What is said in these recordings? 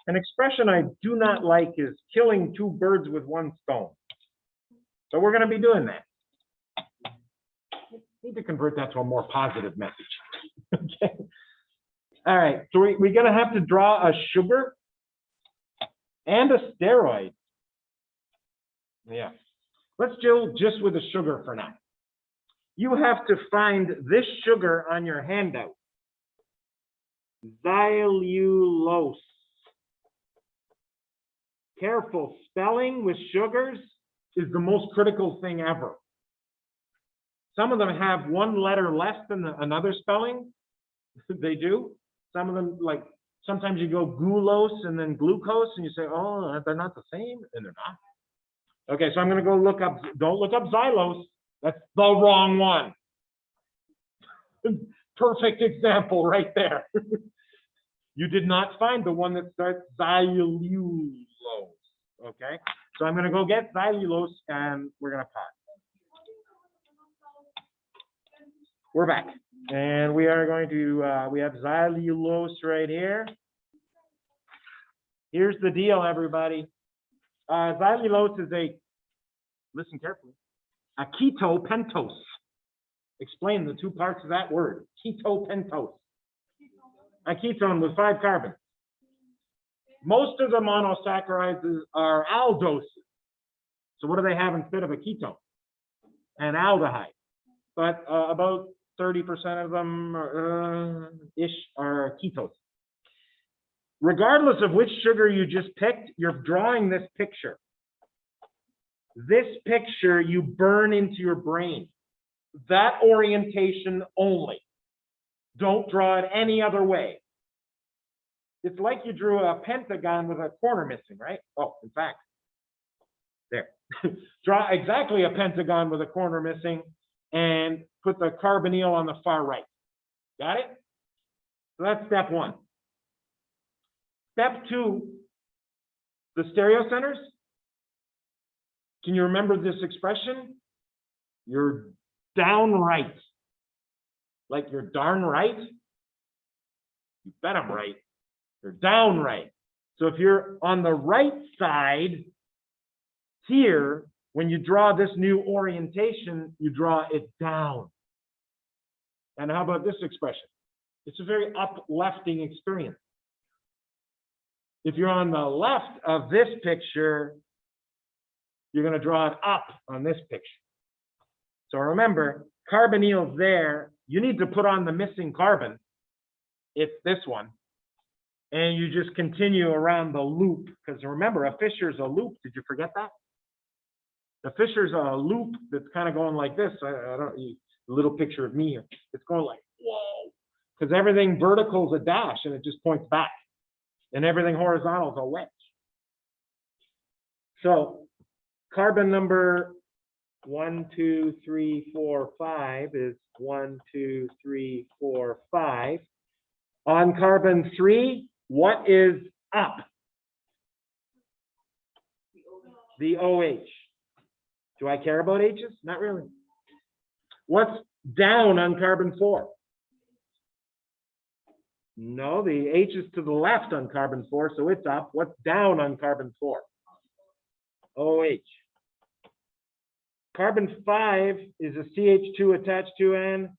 An expression I do not like is killing two birds with one stone. So we're going to be doing that. Need to convert that to a more positive message. Okay. All right. So we're going to have to draw a sugar and a steroid. Yeah. Let's deal just with the sugar for now. You have to find this sugar on your handout. Xylulose. Careful, spelling with sugars is the most critical thing ever. Some of them have one letter less than another spelling. They do. Some of them, like, sometimes you go glucose and then glucose, and you say, oh, they're not the same, and they're not. Okay, so I'm going to go look up, don't look up xylose. That's the wrong one. Perfect example right there. You did not find the one that starts xylulose. Okay, so I'm going to go get xylulose, and we're going to pause. We're back, and we are going to, we have xylulose right here. Here's the deal, everybody. Xylulose is listen carefully, a ketopentose. Explain the two parts of that word, ketopentose. A ketone with 5 carbons. Most of the monosaccharides are aldoses. So what do they have instead of a ketone? An aldehyde. But about 30% of them ish are ketones. Regardless of which sugar you just picked, you're drawing this picture. This picture you burn into your brain. That orientation only. Don't draw it any other way. It's like you drew a pentagon with a corner missing, right? Oh, in fact, there. Draw exactly a pentagon with a corner missing and put the carbonyl on the far right. Got it? So that's step 1. Step 2, the stereocenters. Can you remember this expression? You're down right. Like you're darn right. You bet I'm right. You're down right. So if you're on the right side here, when you draw this new orientation, you draw it down. And how about this expression? It's a very uplifting experience. If you're on the left of this picture, you're going to draw it up on this picture. So remember, carbonyl's there. You need to put on the missing carbon. It's this one. And you just continue around the loop. Because remember, a fissure's a loop. Did you forget that? The fissure's a loop that's kind of going like this. I don't, a little picture of me here. It's going like, whoa. Because everything vertical is a dash and it just points back. And everything horizontal is a wedge. So carbon number 1, 2, 3, 4, 5 is 1, 2, 3, 4, 5. On carbon 3, what is up? The OH. Do I care about H's? Not really. What's down on carbon 4? No, the H is to the left on carbon 4, so it's up. What's down on carbon 4? OH. Carbon 5 is a CH2 attached to an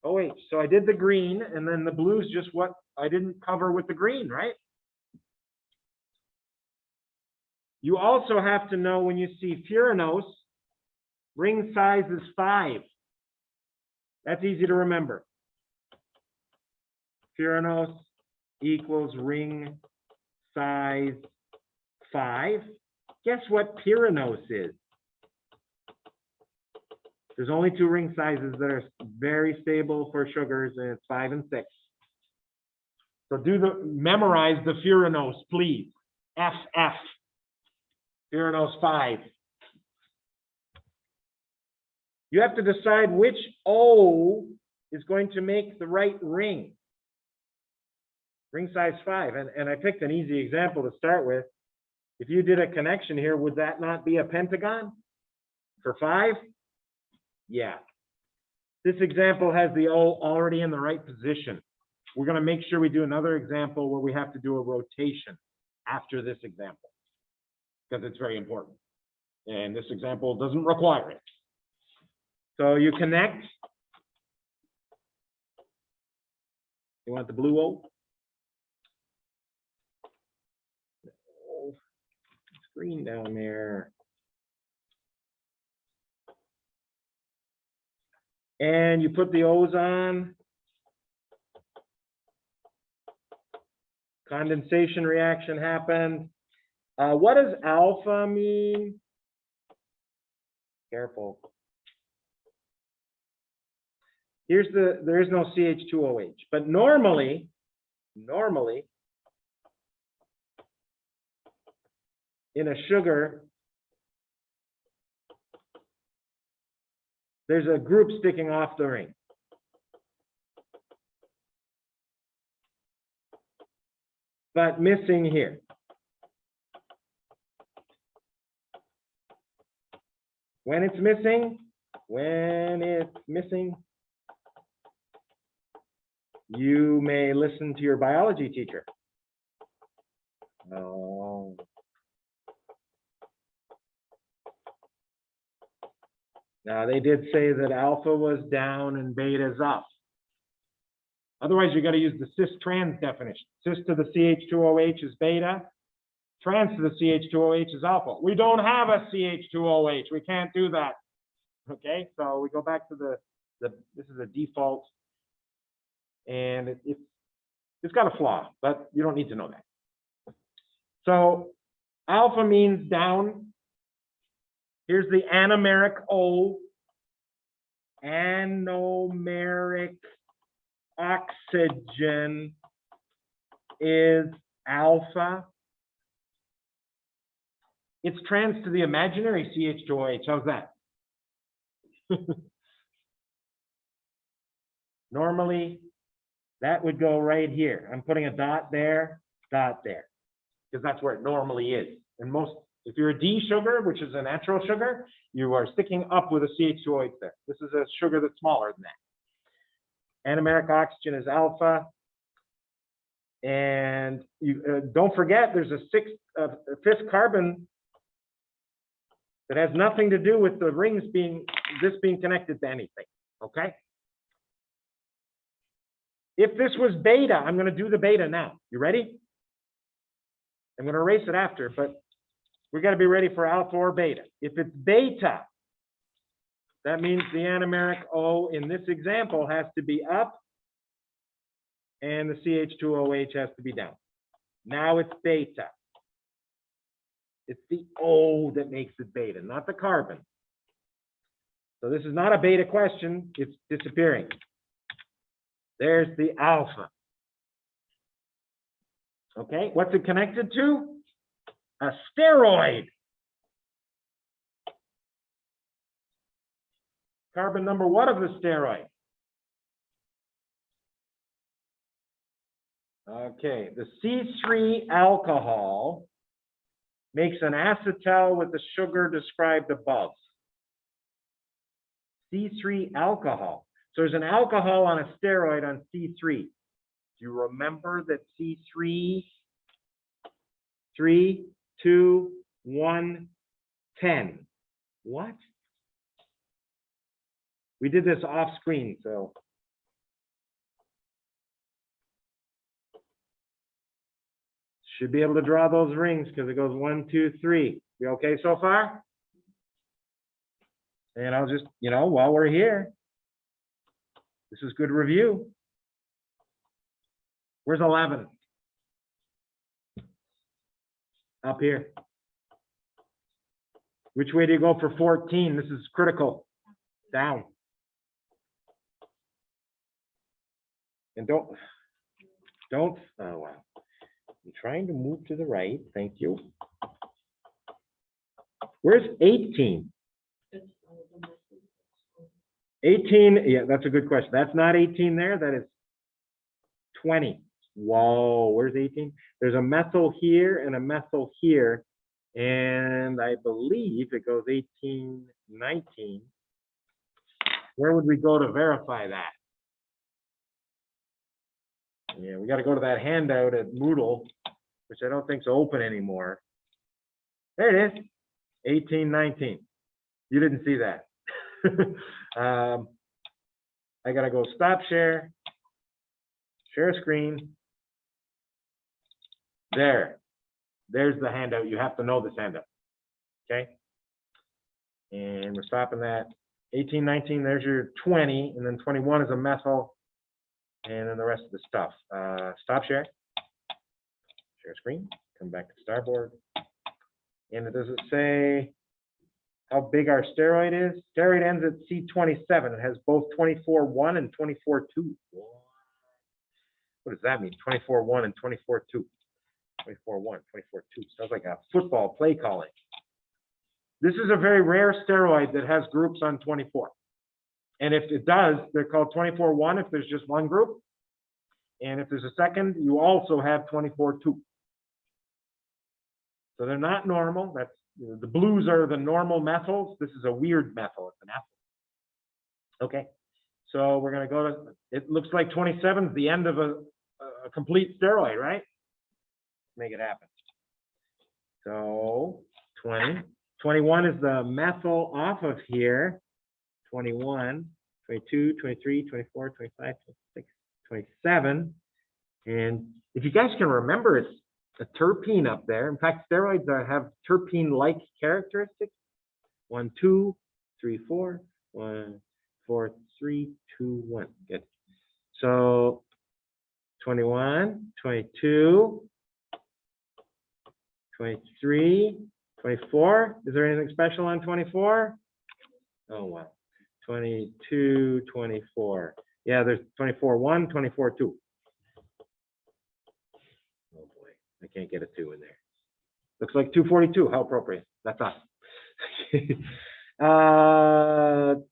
OH. So I did the green, and then the blue is just what I didn't cover with the green, right? You also have to know when you see furanose, ring size is 5. That's easy to remember. Furanose equals ring size 5. Guess what pyranose is? There's only 2 ring sizes that are very stable for sugars, and it's 5 and 6. So memorize the furanose, please. FF. Furanose 5. You have to decide which O is going to make the right ring. Ring size 5. And I picked an easy example to start with. If you did a connection here, would that not be a pentagon for 5? Yeah. This example has the O already in the right position. We're going to make sure we do another example where we have to do a rotation. after this example because it's very important. And this example doesn't require it. So you connect. You want the blue O? Oh, screen down there. And you put the O's on. Condensation reaction happened. What does alpha mean? Careful. There is no CH2OH, but normally, in a sugar, there's a group sticking off the ring. But missing here. When it's missing, you may listen to your biology teacher. Oh. Now, they did say that alpha was down and beta's up. Otherwise, you got to use the cis-trans definition. Cis to the CH2OH is beta. Trans to the CH2OH is alpha. We don't have a CH2OH. We can't do that. Okay, so we go back to this is a default. And it's got a flaw, but you don't need to know that. So alpha means down. Here's the anomeric O. Anomeric oxygen is alpha. It's trans to the imaginary CH2OH. How's that? Normally, that would go right here. I'm putting a dot there, because that's where it normally is. And if you're a D sugar, which is a natural sugar, you are sticking up with a CH2OH there. This is a sugar that's smaller than that. Anomeric oxygen is alpha. And you don't forget, there's a fifth carbon that has nothing to do with the rings being connected to anything, okay? If this was beta, I'm going to do the beta now. You ready? I'm going to erase it after, but we got to be ready for alpha or beta. If it's beta, that means the anomeric O in this example has to be up and the CH2OH has to be down. Now it's beta. It's the O that makes it beta, not the carbon. So this is not a beta question. It's disappearing. There's the alpha. Okay, what's it connected to? A steroid. Carbon number one of the steroid. Okay, the C3 alcohol makes an acetal with the sugar described above. C3 alcohol. So there's an alcohol on a steroid on C3. Do you remember that C3, 3, 2, 1, 10? What? We did this off screen, so. Should be able to draw those rings because it goes 1, 2, 3. You okay so far? And I'll just, while we're here, this is good review. Where's 11? Up here. Which way do you go for 14? This is critical. Down. And don't, oh wow. I'm trying to move to the right. Thank you. Where's 18? 18, yeah, that's a good question. That's not 18 there. That is 20. Whoa, where's 18? There's a methyl here and a methyl here. And I believe it goes 18, 19. Where would we go to verify that? Yeah, we got to go to that handout at Moodle which I don't think's open anymore. There it is, 1819. You didn't see that. I gotta go stop share screen. There's the handout. You have to know this handout, okay? And we're stopping that. 1819, there's your 20, and then 21 is a methyl, and then the rest of the stuff. Stop share screen, come back to starboard. And it doesn't say how big our steroid is. Steroid ends at C27. It has both 24.1 and 24.2. What does that mean? 24.1 and 24.2. 24.1, 24.2. Sounds like a football play calling. This is a very rare steroid that has groups on 24. And if it does, they're called 24.1 if there's just one group. And if there's a second, you also have 24.2. So they're not normal. That's the blues are the normal methyls. This is a weird methyl. It's an ethyl. Okay. So we're going to go to, it looks like 27 is the end of a complete steroid, right? Make it happen. So 20. 21 is the methyl off of here. 21, 22, 23, 24, 25, 26, 27. And if you guys can remember, it's a terpene up there. In fact, steroids have terpene-like characteristics. 1, 2, 3, 4, 1, 4, 3, 2, 1. Good. So 21, 22, 23, 24. Is there anything special on 24? Oh, wow. 22, 24. Yeah, there's 24.1, 24.2. Oh, boy. I can't get a 2 in there. Looks like 242. How appropriate. That's us.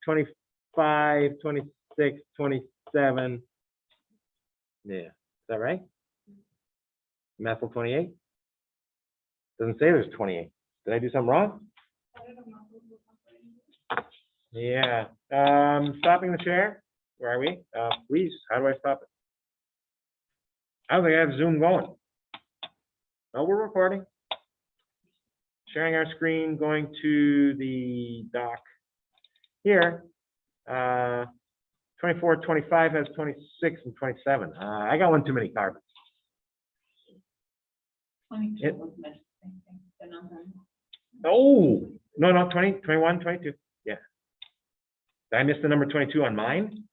25, 26, 27. Yeah. Is that right? Methyl 28? Doesn't say there's 28. Did I do something wrong? Yeah. Stopping the share. Where are we? Please, how do I stop it? I don't think I have Zoom going. No, we're recording. Sharing our screen, going to the doc. Here, 24, 25 has 26 and 27. I got one too many carbons. 22 was meant the same thing. The number. Oh, no, 20, 21, 22. Yeah. Did I miss the number 22 on mine?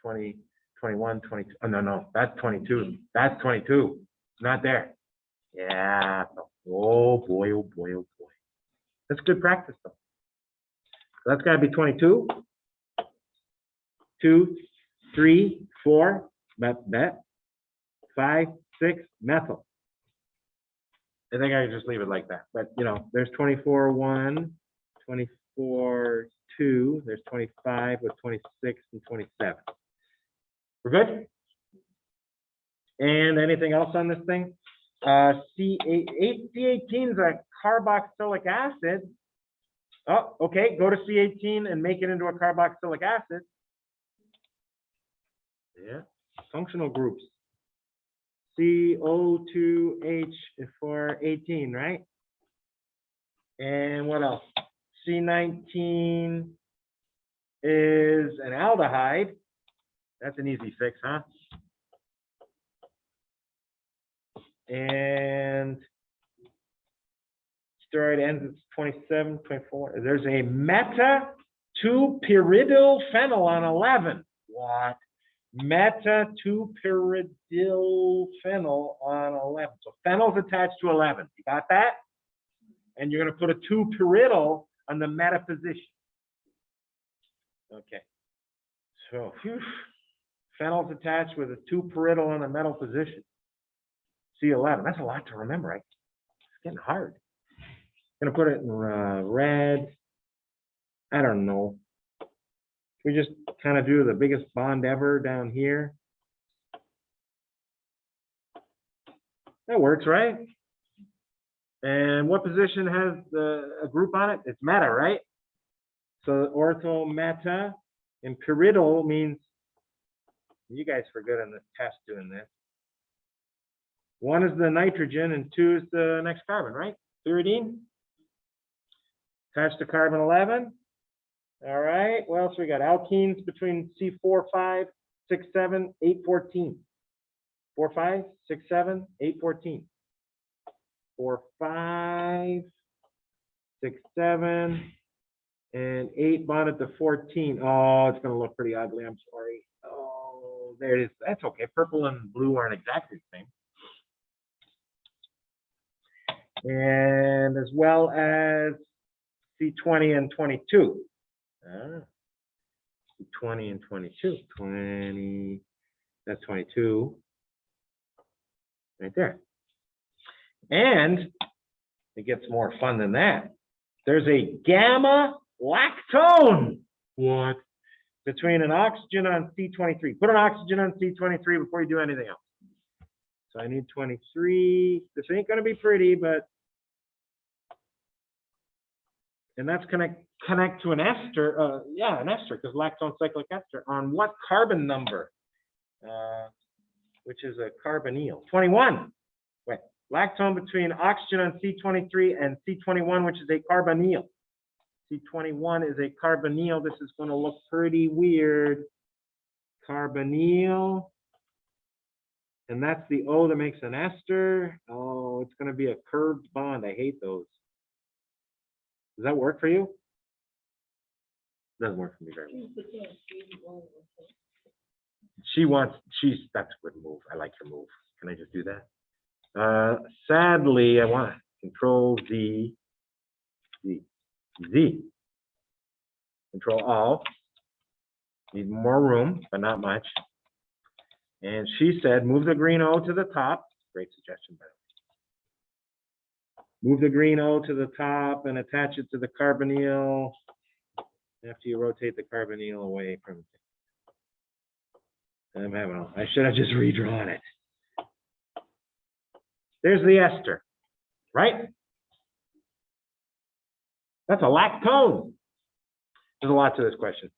20, 21, 22. Oh, no, that's 22. That's 22. Not there. Yeah. Oh, boy, oh, boy, oh, boy. That's good practice, though. So that's got to be 22. 2, 3, 4, bet. 5, 6, methyl. I think I can just leave it like that. But, you know, there's 24.1, 24.2, there's 25 with 26 and 27. We're good? And anything else on this thing? C18 is a carboxylic acid. Oh, okay, go to C18 and make it into a carboxylic acid. Yeah, functional groups. CO2H for 18, right? And what else? C19 is an aldehyde. That's an easy fix, huh? And steroid ends at 27, 24. There's a meta 2-pyridyl phenyl on 11. What? Meta 2-pyridyl phenyl on 11. So phenyl's attached to 11. You got that? And you're going to put a 2-pyridyl on the meta position. Okay. So phenyl's attached with a 2-pyridyl on the metal position. C11. That's a lot to remember, right? It's getting hard. I'm going to put it in red. I don't know. We just kind of do the biggest bond ever down here. That works, right? And what position has a group on it? It's meta, right? So ortho meta and pyridyl means, you guys were good on this test doing this. 1 is the nitrogen and 2 is the next carbon, right? Pyridine. Attached to carbon 11. All right, what else we got? Alkenes between C4, 5, 6, 7, 8, 14. 4, 5, 6, 7, 8, 14. 4, 5, 6, 7, and 8 bonded to 14. Oh, it's going to look pretty ugly. I'm sorry. Oh, there it is. That's okay. Purple and blue aren't exactly the same. And as well as C20 and 22. C20 and 22. 20, that's 22. Right there. And it gets more fun than that. There's a gamma lactone. What? Between an oxygen on C23. Put an oxygen on C23 before you do anything else. So I need 23. This ain't going to be pretty, but. And that's going to connect to an ester. Yeah, an ester, because lactone cyclic ester. On what carbon number? Which is a carbonyl. 21. Wait, lactone between oxygen on C23 and C21, which is a carbonyl. C21 is a carbonyl. This is going to look pretty weird. Carbonyl. And that's the O that makes an ester. Oh, it's going to be a curved bond. I hate those. Does that work for you? Doesn't work for me very well. That's a good move. I like your move. Can I just do that? Sadly, I want to control Z. Control Alt. Need more room, but not much. And she said, move the green O to the top. Great suggestion, by the way. Move the green O to the top and attach it to the carbonyl after you rotate the carbonyl away from it. I should have just redrawn it. There's the ester, right? That's a lactone. There's a lot to this question,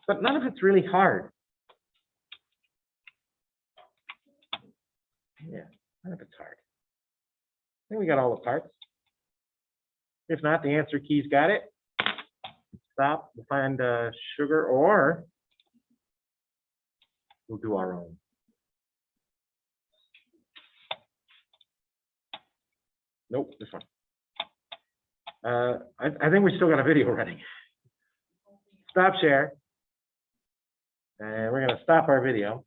but none of it's really hard. Yeah, none of it's hard. I think we got all the parts. If not, the answer key's got it. Stop, we'll find sugar, or we'll do our own. Nope, this one. I think we still got a video running. Stop share. And we're going to stop our video.